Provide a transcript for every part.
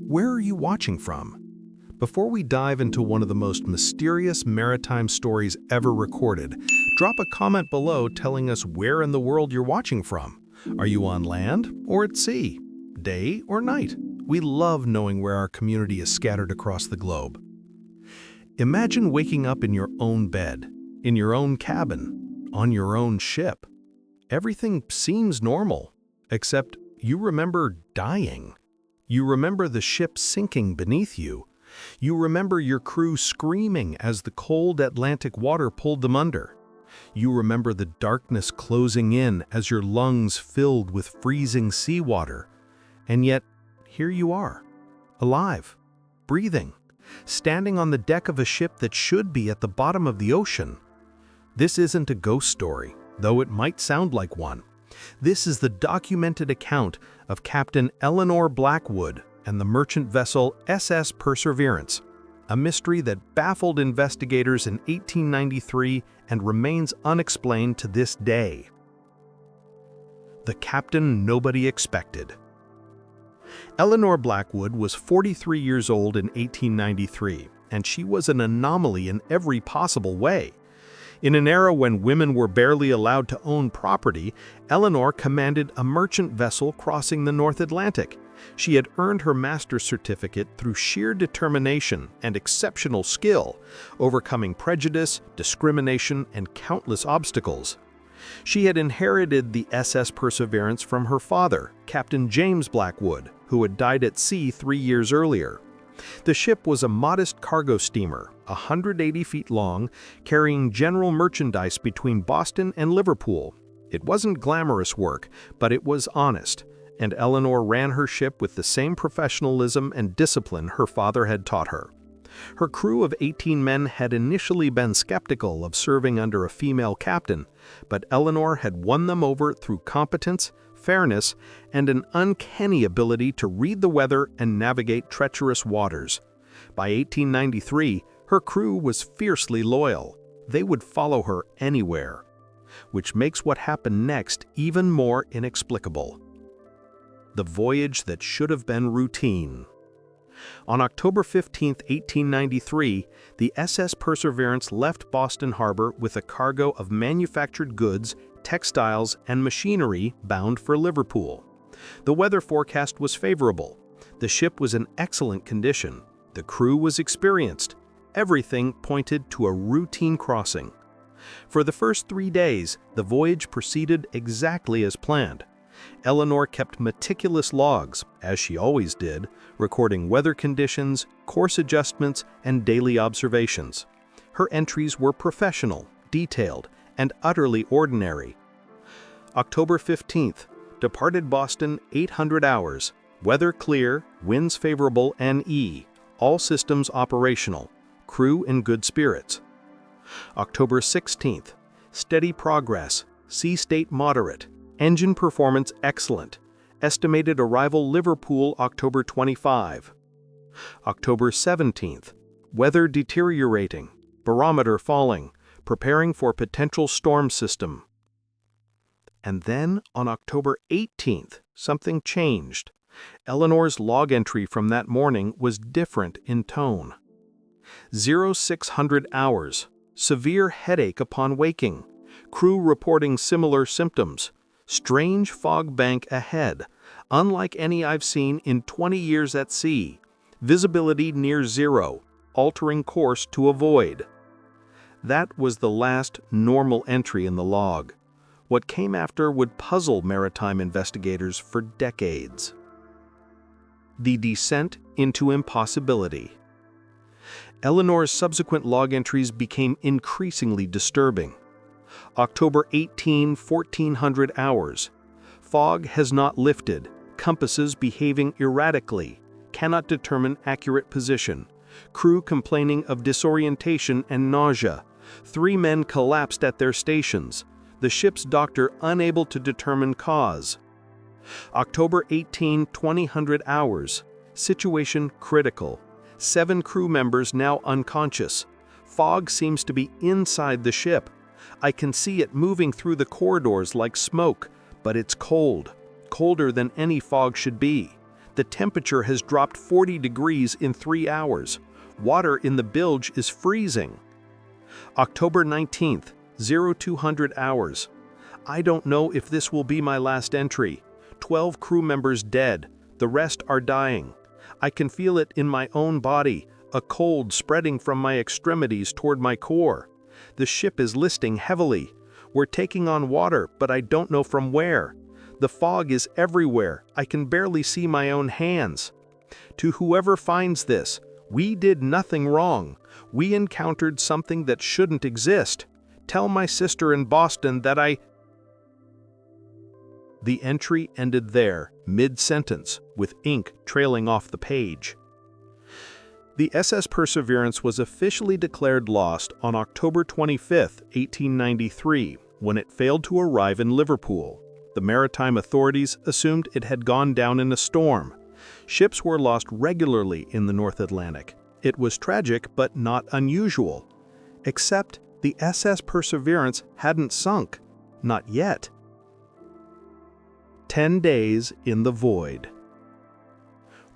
Where are you watching from? Before we dive into one of the most mysterious maritime stories ever recorded, drop a comment below telling us where in the world you're watching from. Are you on land or at sea? Day or night? We love knowing where our community is scattered across the globe. Imagine waking up in your own bed, in your own cabin, on your own ship. Everything seems normal, except you remember dying. You remember the ship sinking beneath you. You remember your crew screaming as the cold Atlantic water pulled them under. You remember the darkness closing in as your lungs filled with freezing seawater. And yet, here you are, alive, breathing, standing on the deck of a ship that should be at the bottom of the ocean. This isn't a ghost story, though it might sound like one. This is the documented account of Captain Eleanor Blackwood and the merchant vessel SS Perseverance, a mystery that baffled investigators in 1893 and remains unexplained to this day. The captain nobody expected. Eleanor Blackwood was 43 years old in 1893, and she was an anomaly in every possible way. In an era when women were barely allowed to own property, Eleanor commanded a merchant vessel crossing the North Atlantic. She had earned her master's certificate through sheer determination and exceptional skill, overcoming prejudice, discrimination, and countless obstacles. She had inherited the SS Perseverance from her father, Captain James Blackwood, who had died at sea 3 years earlier. The ship was a modest cargo steamer, 180 feet long, carrying general merchandise between Boston and Liverpool. It wasn't glamorous work, but it was honest, and Eleanor ran her ship with the same professionalism and discipline her father had taught her. Her crew of 18 men had initially been skeptical of serving under a female captain, but Eleanor had won them over through competence, fairness, and an uncanny ability to read the weather and navigate treacherous waters. By 1893, her crew was fiercely loyal. They would follow her anywhere, which makes what happened next even more inexplicable. The voyage that should have been routine. On October 15, 1893, the SS Perseverance left Boston Harbor with a cargo of manufactured goods, textiles, and machinery bound for Liverpool. The weather forecast was favorable. The ship was in excellent condition. The crew was experienced. Everything pointed to a routine crossing. For the first 3 days, the voyage proceeded exactly as planned. Eleanor kept meticulous logs, as she always did, recording weather conditions, course adjustments, and daily observations. Her entries were professional, detailed, and utterly ordinary. October 15th, departed Boston 800 hours, weather clear, winds favorable NE, all systems operational, crew in good spirits. October 16th, steady progress, sea state moderate, engine performance excellent, estimated arrival Liverpool October 25. October 17th, weather deteriorating, barometer falling, preparing for potential storm system. And then, on October 18th, something changed. Eleanor's log entry from that morning was different in tone. 0600 hours, severe headache upon waking, crew reporting similar symptoms, strange fog bank ahead, unlike any I've seen in 20 years at sea, visibility near zero, altering course to avoid. That was the last normal entry in the log. What came after would puzzle maritime investigators for decades. The descent into impossibility. Eleanor's subsequent log entries became increasingly disturbing. October 18, 1400 hours. Fog has not lifted, compasses behaving erratically, cannot determine accurate position, crew complaining of disorientation and nausea, 3 men collapsed at their stations, the ship's doctor unable to determine cause. October 18, 2000 hours. Situation critical. 7 crew members now unconscious. Fog seems to be inside the ship. I can see it moving through the corridors like smoke, but it's cold, colder than any fog should be. The temperature has dropped 40 degrees in 3 hours. Water in the bilge is freezing. October 19th, 0200 hours. I don't know if this will be my last entry. 12 crew members dead. The rest are dying. I can feel it in my own body, a cold spreading from my extremities toward my core. The ship is listing heavily. We're taking on water, but I don't know from where. The fog is everywhere. I can barely see my own hands. To whoever finds this, we did nothing wrong. We encountered something that shouldn't exist. Tell my sister in Boston that I... The entry ended there, mid-sentence, with ink trailing off the page. The SS Perseverance was officially declared lost on October 25, 1893, when it failed to arrive in Liverpool. The maritime authorities assumed it had gone down in a storm. Ships were lost regularly in the North Atlantic. It was tragic but not unusual. Except the SS Perseverance hadn't sunk. Not yet. 10 days in the void.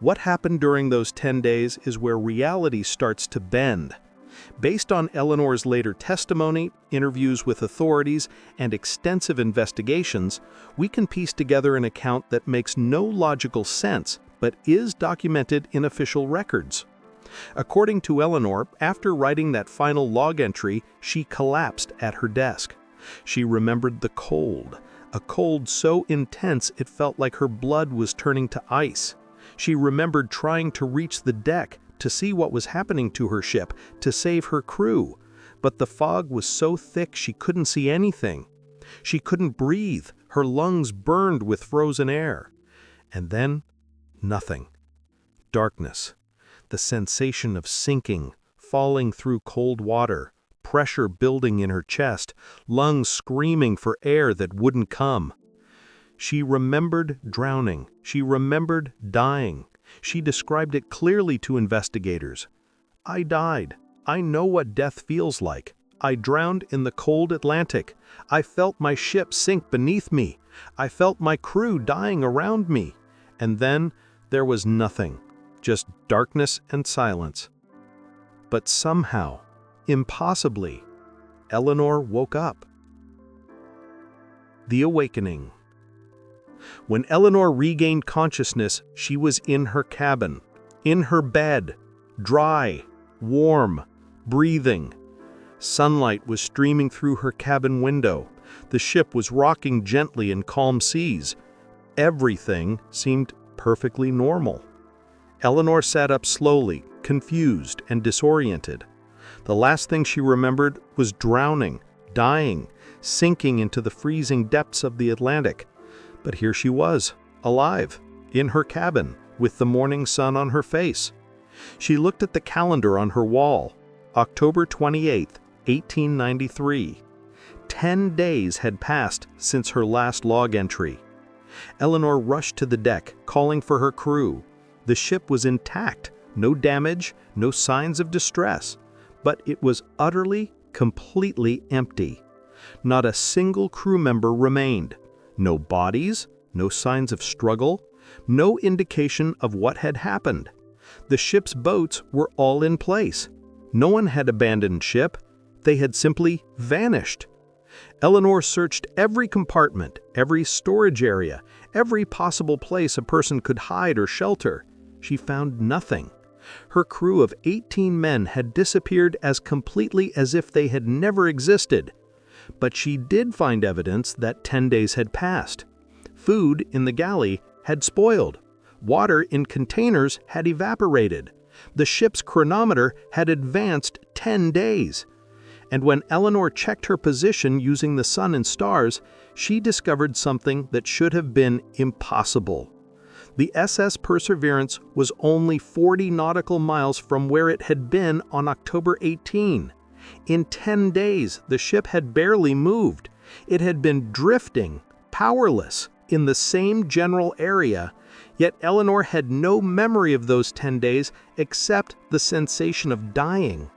What happened during those 10 days is where reality starts to bend. Based on Eleanor's later testimony, interviews with authorities, and extensive investigations, we can piece together an account that makes no logical sense, but is documented in official records. According to Eleanor, after writing that final log entry, she collapsed at her desk. She remembered the cold, a cold so intense it felt like her blood was turning to ice. She remembered trying to reach the deck to see what was happening to her ship, to save her crew, but the fog was so thick she couldn't see anything. She couldn't breathe, her lungs burned with frozen air. And then, nothing. Darkness. The sensation of sinking, falling through cold water, pressure building in her chest, lungs screaming for air that wouldn't come. She remembered drowning. She remembered dying. She described it clearly to investigators. I died. I know what death feels like. I drowned in the cold Atlantic. I felt my ship sink beneath me. I felt my crew dying around me. And then there was nothing, just darkness and silence. But somehow, impossibly, Eleanor woke up. The awakening. When Eleanor regained consciousness, she was in her cabin, in her bed, dry, warm, breathing. Sunlight was streaming through her cabin window. The ship was rocking gently in calm seas. Everything seemed perfectly normal. Eleanor sat up slowly, confused and disoriented. The last thing she remembered was drowning, dying, sinking into the freezing depths of the Atlantic. But here she was, alive, in her cabin, with the morning sun on her face. She looked at the calendar on her wall. October 28, 1893. 10 days had passed since her last log entry. Eleanor rushed to the deck, calling for her crew. The ship was intact, no damage, no signs of distress. But it was utterly, completely empty. Not a single crew member remained. No bodies, no signs of struggle, no indication of what had happened. The ship's boats were all in place. No one had abandoned ship. They had simply vanished. Eleanor searched every compartment, every storage area, every possible place a person could hide or shelter. She found nothing. Her crew of 18 men had disappeared as completely as if they had never existed. But she did find evidence that 10 days had passed. Food in the galley had spoiled. Water in containers had evaporated. The ship's chronometer had advanced 10 days. And when Eleanor checked her position using the sun and stars, she discovered something that should have been impossible. The SS Perseverance was only 40 nautical miles from where it had been on October 18. In 10 days, the ship had barely moved. It had been drifting, powerless, in the same general area, yet Eleanor had no memory of those 10 days except the sensation of dying.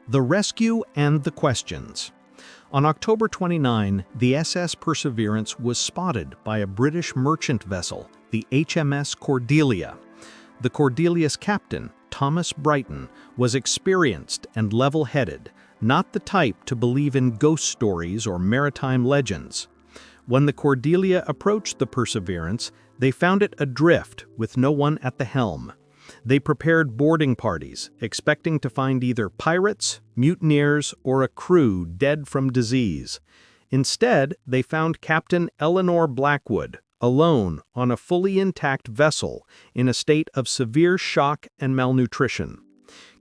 The rescue and the questions. On October 29, the SS Perseverance was spotted by a British merchant vessel, the HMS Cordelia. The Cordelia's captain, Thomas Brighton, was experienced and level-headed, not the type to believe in ghost stories or maritime legends. When the Cordelia approached the Perseverance, they found it adrift with no one at the helm. They prepared boarding parties, expecting to find either pirates, mutineers, or a crew dead from disease. Instead, they found Captain Eleanor Blackwood, alone on a fully intact vessel in a state of severe shock and malnutrition.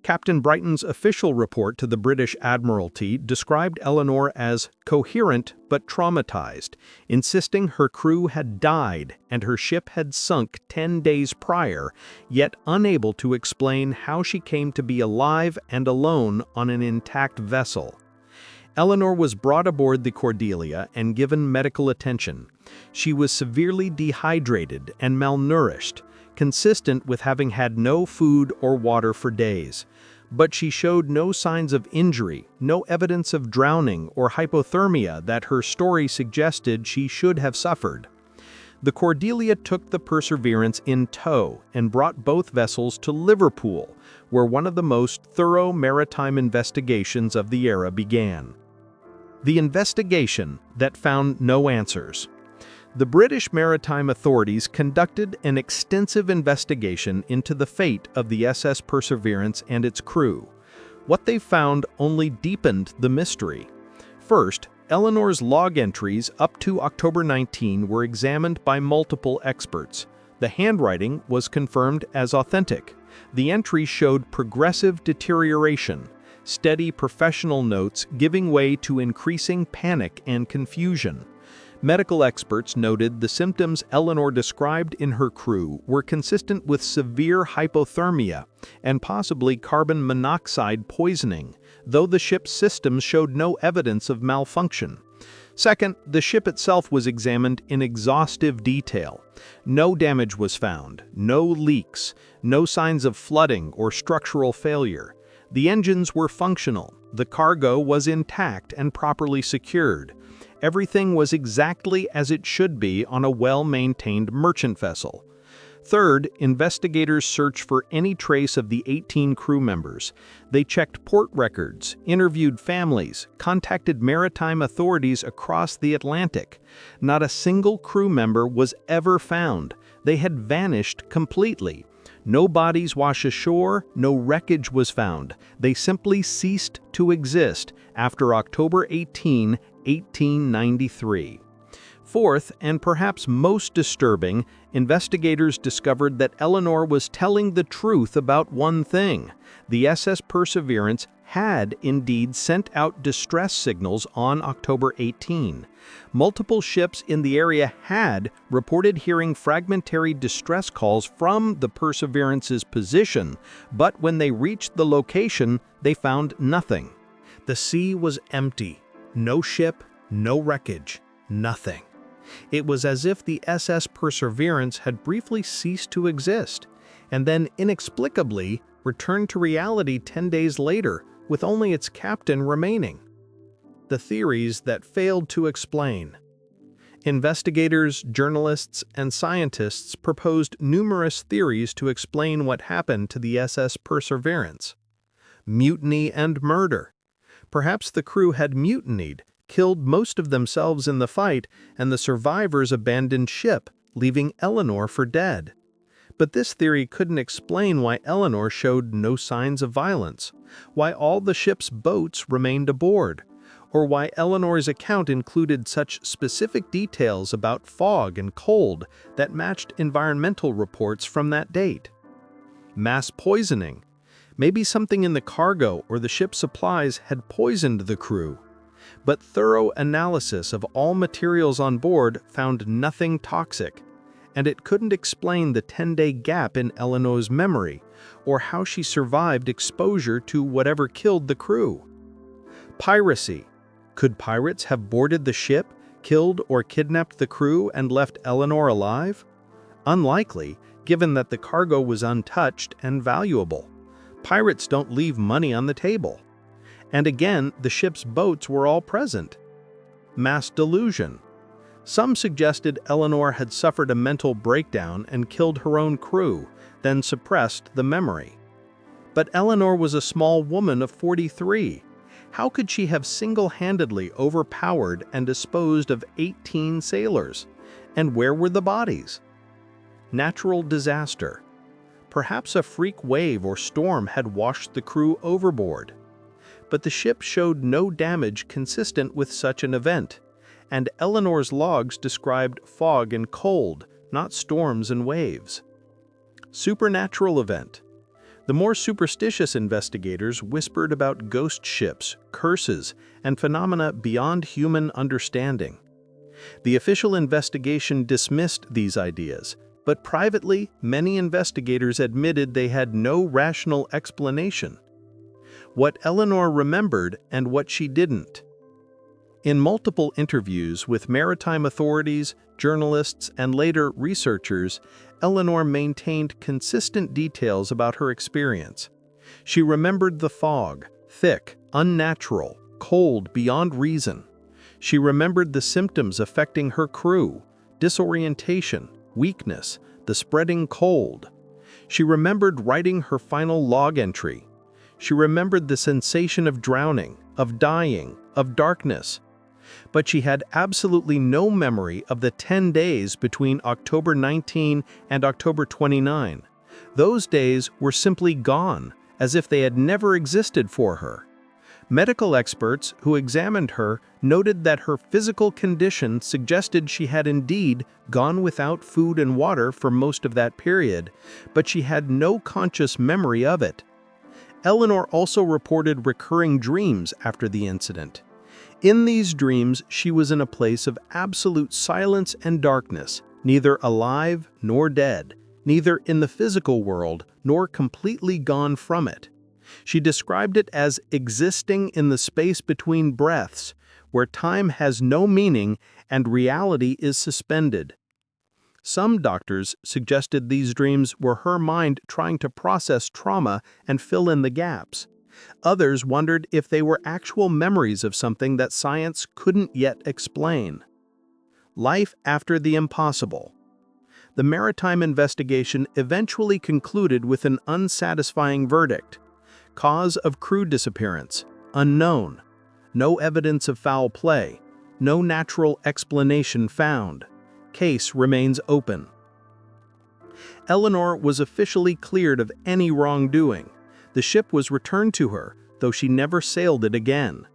Captain Brighton's official report to the British Admiralty described Eleanor as coherent but traumatized, insisting her crew had died and her ship had sunk 10 days prior, yet unable to explain how she came to be alive and alone on an intact vessel. Eleanor was brought aboard the Cordelia and given medical attention. She was severely dehydrated and malnourished, consistent with having had no food or water for days. But she showed no signs of injury, no evidence of drowning or hypothermia that her story suggested she should have suffered. The Cordelia took the Perseverance in tow and brought both vessels to Liverpool, where one of the most thorough maritime investigations of the era began. The investigation that found no answers. The British maritime authorities conducted an extensive investigation into the fate of the SS Perseverance and its crew. What they found only deepened the mystery. First, Eleanor's log entries up to October 19 were examined by multiple experts. The handwriting was confirmed as authentic. The entries showed progressive deterioration, steady professional notes giving way to increasing panic and confusion. Medical experts noted the symptoms Eleanor described in her crew were consistent with severe hypothermia and possibly carbon monoxide poisoning, though the ship's systems showed no evidence of malfunction. Second, the ship itself was examined in exhaustive detail. No damage was found, no leaks, no signs of flooding or structural failure. The engines were functional, the cargo was intact and properly secured. Everything was exactly as it should be on a well-maintained merchant vessel. Third, investigators searched for any trace of the 18 crew members. They checked port records, interviewed families, contacted maritime authorities across the Atlantic. Not a single crew member was ever found. They had vanished completely. No bodies washed ashore, no wreckage was found. They simply ceased to exist after October 18, 1893. Fourth, and perhaps most disturbing, investigators discovered that Eleanor was telling the truth about one thing. The SS Perseverance had indeed sent out distress signals on October 18. Multiple ships in the area had reported hearing fragmentary distress calls from the Perseverance's position, but when they reached the location, they found nothing. The sea was empty. No ship, no wreckage, nothing. It was as if the SS Perseverance had briefly ceased to exist, and then inexplicably returned to reality 10 days later with only its captain remaining. The theories that failed to explain. Investigators, journalists, and scientists proposed numerous theories to explain what happened to the SS Perseverance. Mutiny and murder. Perhaps the crew had mutinied, killed most of themselves in the fight, and the survivors abandoned ship, leaving Eleanor for dead. But this theory couldn't explain why Eleanor showed no signs of violence, why all the ship's boats remained aboard, or why Eleanor's account included such specific details about fog and cold that matched environmental reports from that date. Mass poisoning. Maybe something in the cargo or the ship's supplies had poisoned the crew. But thorough analysis of all materials on board found nothing toxic, and it couldn't explain the 10-day gap in Eleanor's memory or how she survived exposure to whatever killed the crew. Piracy. Could pirates have boarded the ship, killed or kidnapped the crew, and left Eleanor alive? Unlikely, given that the cargo was untouched and valuable. Pirates don't leave money on the table. And again, the ship's boats were all present. Mass delusion. Some suggested Eleanor had suffered a mental breakdown and killed her own crew, then suppressed the memory. But Eleanor was a small woman of 43. How could she have single-handedly overpowered and disposed of 18 sailors? And where were the bodies? Natural disaster. Perhaps a freak wave or storm had washed the crew overboard. But the ship showed no damage consistent with such an event, and Eleanor's logs described fog and cold, not storms and waves. Supernatural event. The more superstitious investigators whispered about ghost ships, curses, and phenomena beyond human understanding. The official investigation dismissed these ideas, but privately, many investigators admitted they had no rational explanation. What Eleanor remembered and what she didn't. In multiple interviews with maritime authorities, journalists, and later researchers, Eleanor maintained consistent details about her experience. She remembered the fog, thick, unnatural, cold beyond reason. She remembered the symptoms affecting her crew, disorientation, weakness, the spreading cold. She remembered writing her final log entry. She remembered the sensation of drowning, of dying, of darkness. But she had absolutely no memory of the 10 days between October 19 and October 29. Those days were simply gone, as if they had never existed for her. Medical experts who examined her noted that her physical condition suggested she had indeed gone without food and water for most of that period, but she had no conscious memory of it. Eleanor also reported recurring dreams after the incident. In these dreams, she was in a place of absolute silence and darkness, neither alive nor dead, neither in the physical world nor completely gone from it. She described it as existing in the space between breaths, where time has no meaning and reality is suspended. Some doctors suggested these dreams were her mind trying to process trauma and fill in the gaps. Others wondered if they were actual memories of something that science couldn't yet explain. Life after the impossible. The maritime investigation eventually concluded with an unsatisfying verdict. Cause of crew disappearance, unknown. No evidence of foul play. No natural explanation found. Case remains open. Eleanor was officially cleared of any wrongdoing. The ship was returned to her, though she never sailed it again.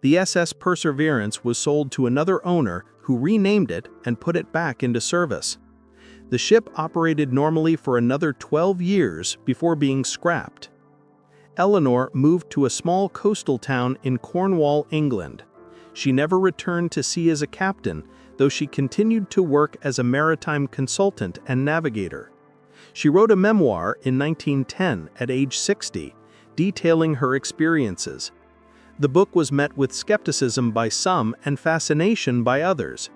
The SS Perseverance was sold to another owner who renamed it and put it back into service. The ship operated normally for another 12 years before being scrapped. Eleanor moved to a small coastal town in Cornwall, England. She never returned to sea as a captain, though she continued to work as a maritime consultant and navigator. She wrote a memoir in 1910 at age 60, detailing her experiences. The book was met with skepticism by some and fascination by others.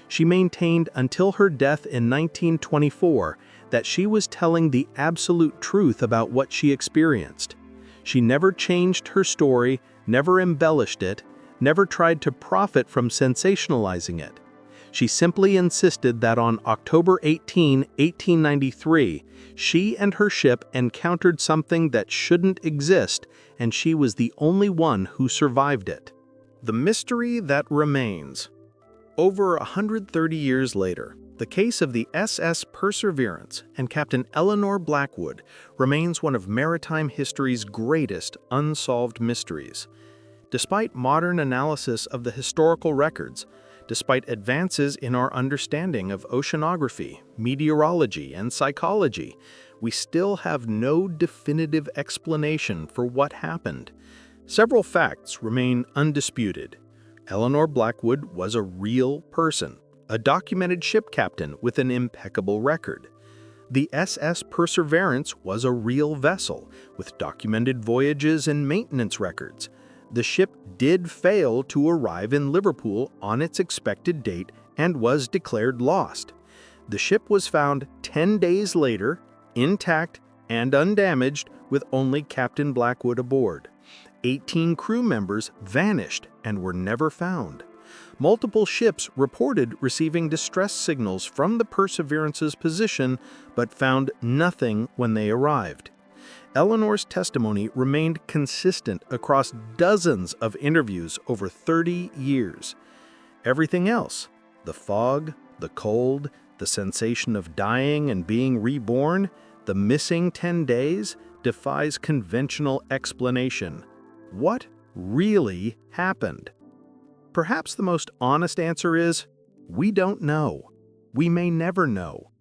She maintained until her death in 1924 that she was telling the absolute truth about what she experienced. She never changed her story, never embellished it, never tried to profit from sensationalizing it. She simply insisted that on October 18, 1893, she and her ship encountered something that shouldn't exist, and she was the only one who survived it. The mystery that remains. Over 130 years later, the case of the SS Perseverance and Captain Eleanor Blackwood remains one of maritime history's greatest unsolved mysteries. Despite modern analysis of the historical records, despite advances in our understanding of oceanography, meteorology, and psychology, we still have no definitive explanation for what happened. Several facts remain undisputed. Eleanor Blackwood was a real person, a documented ship captain with an impeccable record. The SS Perseverance was a real vessel with documented voyages and maintenance records. The ship did fail to arrive in Liverpool on its expected date and was declared lost. The ship was found 10 days later, intact and undamaged, with only Captain Blackwood aboard. 18 crew members vanished and were never found. Multiple ships reported receiving distress signals from the Perseverance's position, but found nothing when they arrived. Eleanor's testimony remained consistent across dozens of interviews over 30 years. Everything else, the fog, the cold, the sensation of dying and being reborn, the missing 10 days, defies conventional explanation. What really happened? Perhaps the most honest answer is, we don't know. We may never know.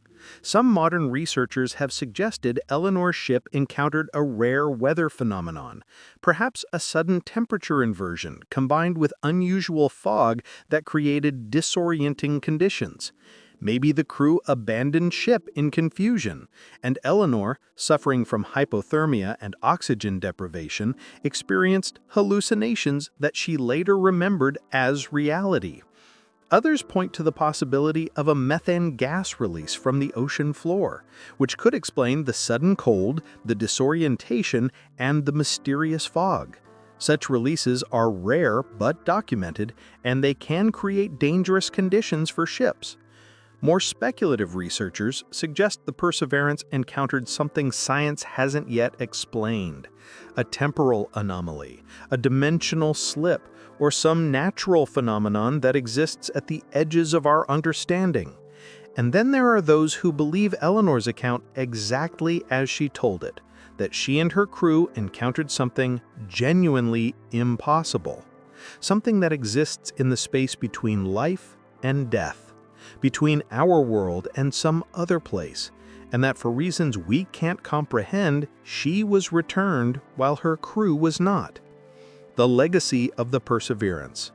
Some modern researchers have suggested Eleanor's ship encountered a rare weather phenomenon, perhaps a sudden temperature inversion combined with unusual fog that created disorienting conditions. Maybe the crew abandoned ship in confusion, and Eleanor, suffering from hypothermia and oxygen deprivation, experienced hallucinations that she later remembered as reality. Others point to the possibility of a methane gas release from the ocean floor, which could explain the sudden cold, the disorientation, and the mysterious fog. Such releases are rare but documented, and they can create dangerous conditions for ships. More speculative researchers suggest the Perseverance encountered something science hasn't yet explained: a temporal anomaly, a dimensional slip, or some natural phenomenon that exists at the edges of our understanding. And then there are those who believe Eleanor's account exactly as she told it, that she and her crew encountered something genuinely impossible, something that exists in the space between life and death, between our world and some other place, and that for reasons we can't comprehend, she was returned while her crew was not. The legacy of the Perseverance.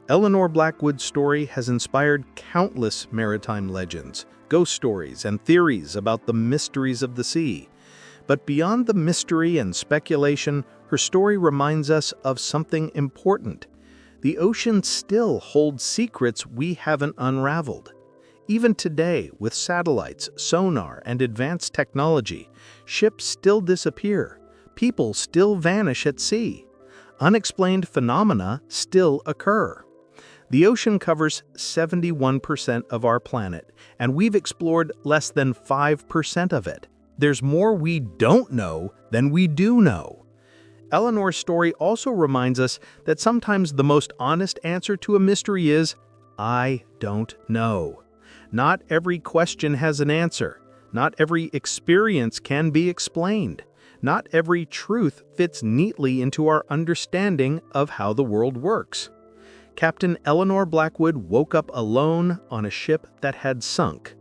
Eleanor Blackwood's story has inspired countless maritime legends, ghost stories, and theories about the mysteries of the sea. But beyond the mystery and speculation, her story reminds us of something important. The ocean still holds secrets we haven't unraveled. Even today, with satellites, sonar, and advanced technology, ships still disappear, people still vanish at sea. Unexplained phenomena still occur. The ocean covers 71% of our planet, and we've explored less than 5% of it. There's more we don't know than we do know. Eleanor's story also reminds us that sometimes the most honest answer to a mystery is, I don't know. Not every question has an answer. Not every experience can be explained. Not every truth fits neatly into our understanding of how the world works. Captain Eleanor Blackwood woke up alone on a ship that had sunk.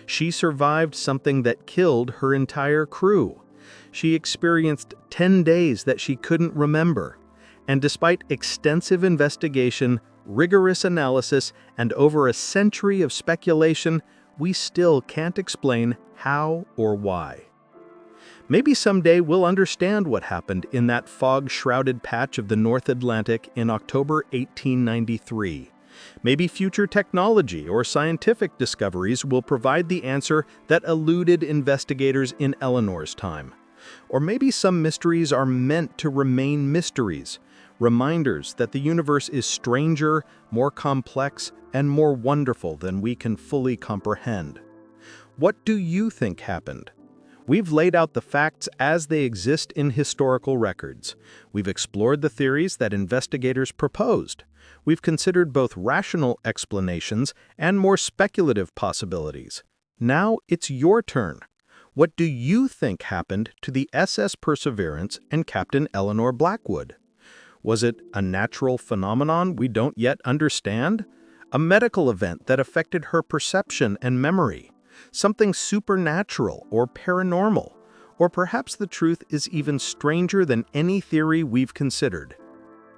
She survived something that killed her entire crew. She experienced 10 days that she couldn't remember. And despite extensive investigation, rigorous analysis, and over a century of speculation, we still can't explain how or why. Maybe someday we'll understand what happened in that fog-shrouded patch of the North Atlantic in October 1893. Maybe future technology or scientific discoveries will provide the answer that eluded investigators in Eleanor's time. Or maybe some mysteries are meant to remain mysteries, reminders that the universe is stranger, more complex, and more wonderful than we can fully comprehend. What do you think happened? We've laid out the facts as they exist in historical records. We've explored the theories that investigators proposed. We've considered both rational explanations and more speculative possibilities. Now it's your turn. What do you think happened to the SS Perseverance and Captain Eleanor Blackwood? Was it a natural phenomenon we don't yet understand? A medical event that affected her perception and memory? Something supernatural or paranormal? Or perhaps the truth is even stranger than any theory we've considered.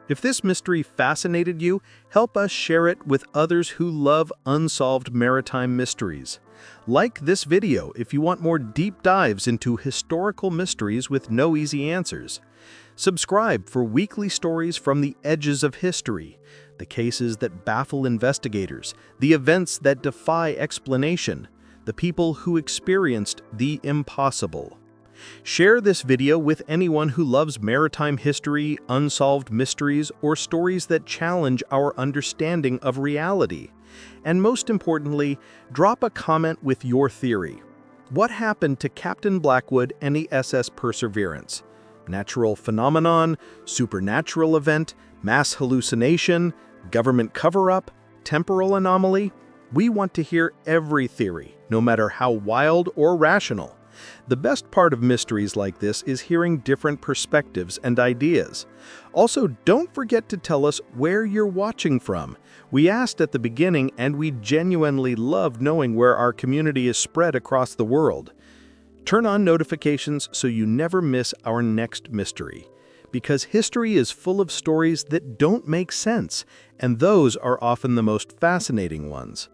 If this mystery fascinated you, help us share it with others who love unsolved maritime mysteries. Like this video if you want more deep dives into historical mysteries with no easy answers. Subscribe for weekly stories from the edges of history, the cases that baffle investigators, the events that defy explanation, the people who experienced the impossible. Share this video with anyone who loves maritime history, unsolved mysteries, or stories that challenge our understanding of reality. And most importantly, drop a comment with your theory. What happened to Captain Blackwood and the SS Perseverance? Natural phenomenon, supernatural event, mass hallucination, government cover-up, temporal anomaly? We want to hear every theory, no matter how wild or rational. The best part of mysteries like this is hearing different perspectives and ideas. Also, don't forget to tell us where you're watching from. We asked at the beginning, and we genuinely love knowing where our community is spread across the world. Turn on notifications so you never miss our next mystery. Because history is full of stories that don't make sense, and those are often the most fascinating ones.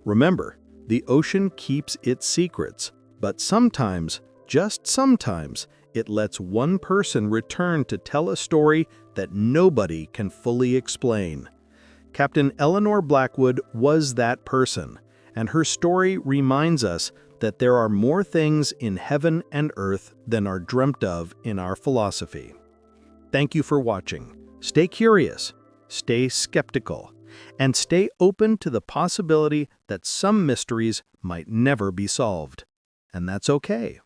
Remember, the ocean keeps its secrets, but sometimes, just sometimes, it lets one person return to tell a story that nobody can fully explain. Captain Eleanor Blackwood was that person, and her story reminds us that there are more things in heaven and earth than are dreamt of in our philosophy. Thank you for watching. Stay curious, stay skeptical, and stay open to the possibility that some mysteries might never be solved. And that's okay.